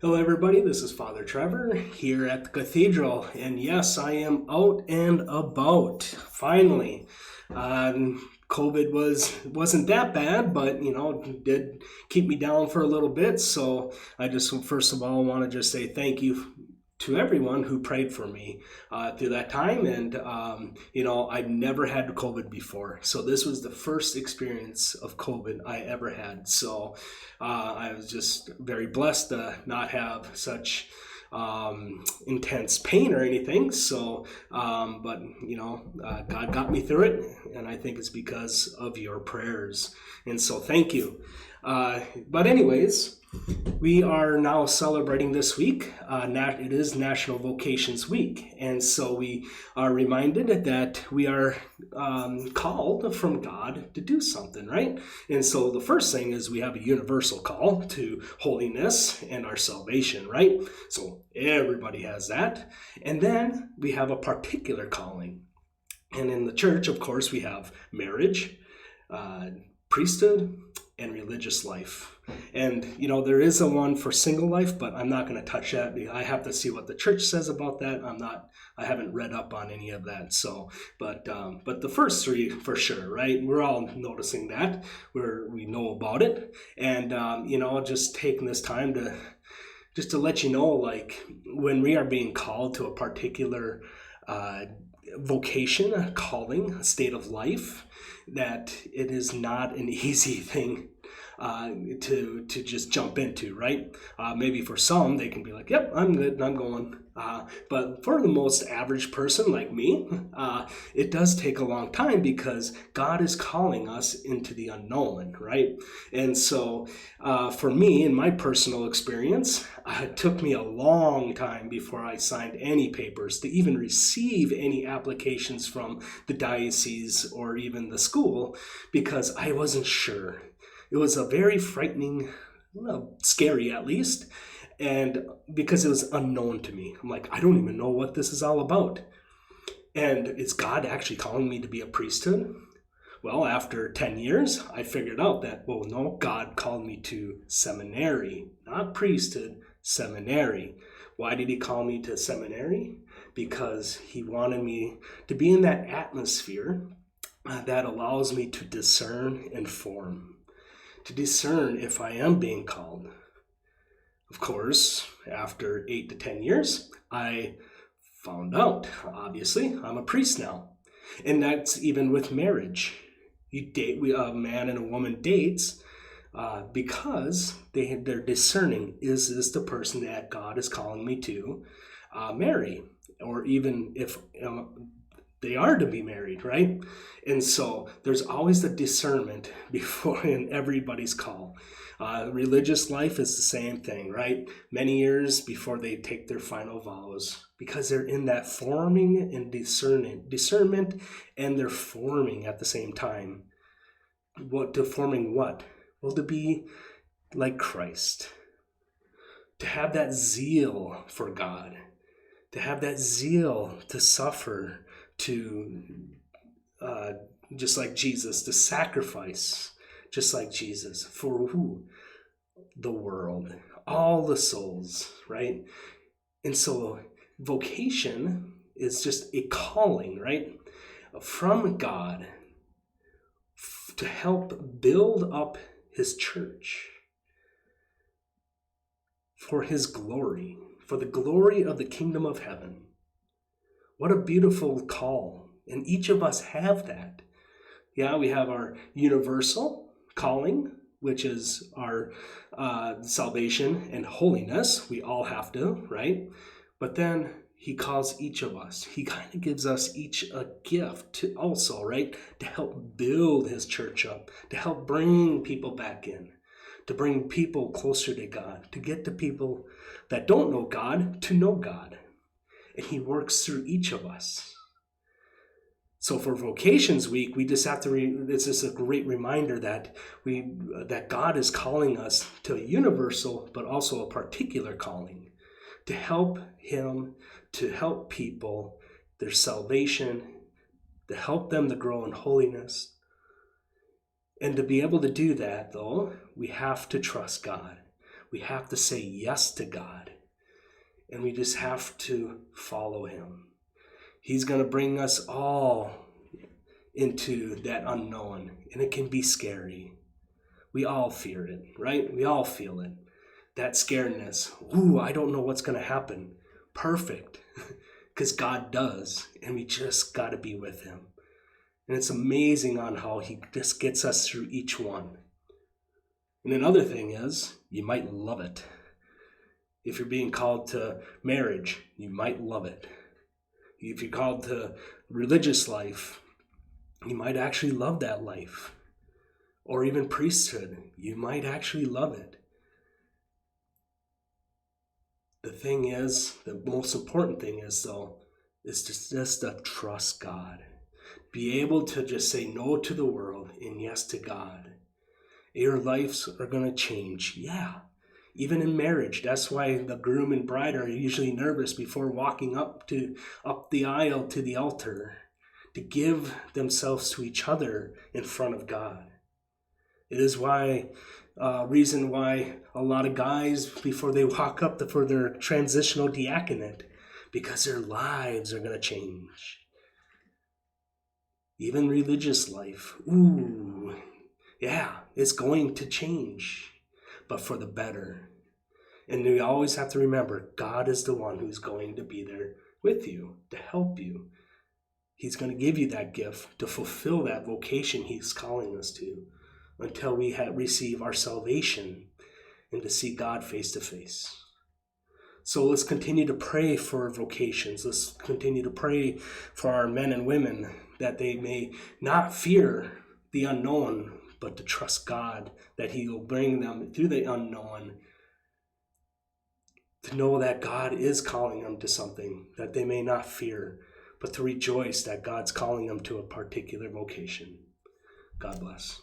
Hello, everybody. This is Father Trevor here at the cathedral, and yes, I am out and about. Finally, COVID wasn't that bad, but did keep me down for a little bit. So I just first of all want to just say thank you to everyone who prayed for me through that time. And I've never had COVID before, so this was the first experience of COVID I ever had. So I was just very blessed to not have such intense pain or anything. So but God got me through it, and I think it's because of your prayers, and so thank you. But anyways, we are now celebrating this week. It is National Vocations Week, and so we are reminded that we are called from God to do something, right? And so the first thing is we have a universal call to holiness and our salvation, right? So everybody has that. And then we have a particular calling. And in the church, of course, we have marriage, priesthood, and religious life. And there is a one for single life, but I'm not going to touch that. I have to see what the church says about that. I haven't read up on any of that. So but the first three for sure, right? We're all noticing that, we know about it. And just taking this time to let you know, like, when we are being called to a particular vocation, a calling, a state of life, that it is not an easy thing to just jump into, right? Maybe for some, they can be like, yep, I'm good, I'm going. But for the most average person like me, it does take a long time, because God is calling us into the unknown, right? And so for me, in my personal experience, it took me a long time before I signed any papers to even receive any applications from the diocese or even the school, because I wasn't sure. It was a very frightening, scary at least, and because it was unknown to me. I'm like, I don't even know what this is all about. And is God actually calling me to be a priesthood? Well, after 10 years, I figured out that, well, no, God called me to seminary, not priesthood, seminary. Why did he call me to seminary? Because he wanted me to be in that atmosphere that allows me to discern and form. To discern if I am being called. Of course, after 8 to 10 years, I found out, obviously, I'm a priest now. And that's even with marriage. A man and a woman dates because they're discerning, is this the person that God is calling me to marry? Or even if they are to be married, right? And so there's always the discernment before in everybody's call. Religious life is the same thing, right? Many years before they take their final vows, because they're in that forming and discernment, and they're forming at the same time. Forming what? Well, to be like Christ, to have that zeal for God, to have that zeal to suffer, to just like Jesus, to sacrifice just like Jesus. For who? The world, all the souls, right? And so vocation is just a calling, right, from God to help build up his church for his glory, for the glory of the kingdom of heaven. What a beautiful call. And each of us have that. Yeah, we have our universal calling, which is our salvation and holiness. We all have to, right? But then he calls each of us. He kind of gives us each a gift to also, right? To help build his church up, to help bring people back in, to bring people closer to God, to get the people that don't know God to know God. And he works through each of us. So for Vocations Week, we just have to, this is a great reminder that that God is calling us to a universal, but also a particular calling, to help him, to help people, their salvation, to help them to grow in holiness. And to be able to do that, though, we have to trust God. We have to say yes to God, and we just have to follow him. He's going to bring us all into that unknown, and it can be scary. We all fear it, right? We all feel it. That scaredness. Ooh, I don't know what's going to happen. Perfect. Because God does, and we just got to be with him. And it's amazing on how he just gets us through each one. And another thing is, you might love it. If you're being called to marriage, you might love it. If you're called to religious life, you might actually love that life. Or even priesthood, you might actually love it. The thing is, the most important thing is, though, is just to trust God. Be able to just say no to the world and yes to God. Your lives are going to change. Yeah. Even in marriage, that's why the groom and bride are usually nervous before walking up the aisle to the altar, to give themselves to each other in front of God. It is reason why a lot of guys, before they walk up for their transitional diaconate, because their lives are going to change. Even religious life, it's going to change, but for the better. And we always have to remember, God is the one who's going to be there with you, to help you. He's going to give you that gift to fulfill that vocation he's calling us to, until we receive our salvation and to see God face to face. So let's continue to pray for vocations. Let's continue to pray for our men and women, that they may not fear the unknown, but to trust God, that he will bring them through the unknown, to know that God is calling them to something that they may not fear, but to rejoice that God's calling them to a particular vocation. God bless.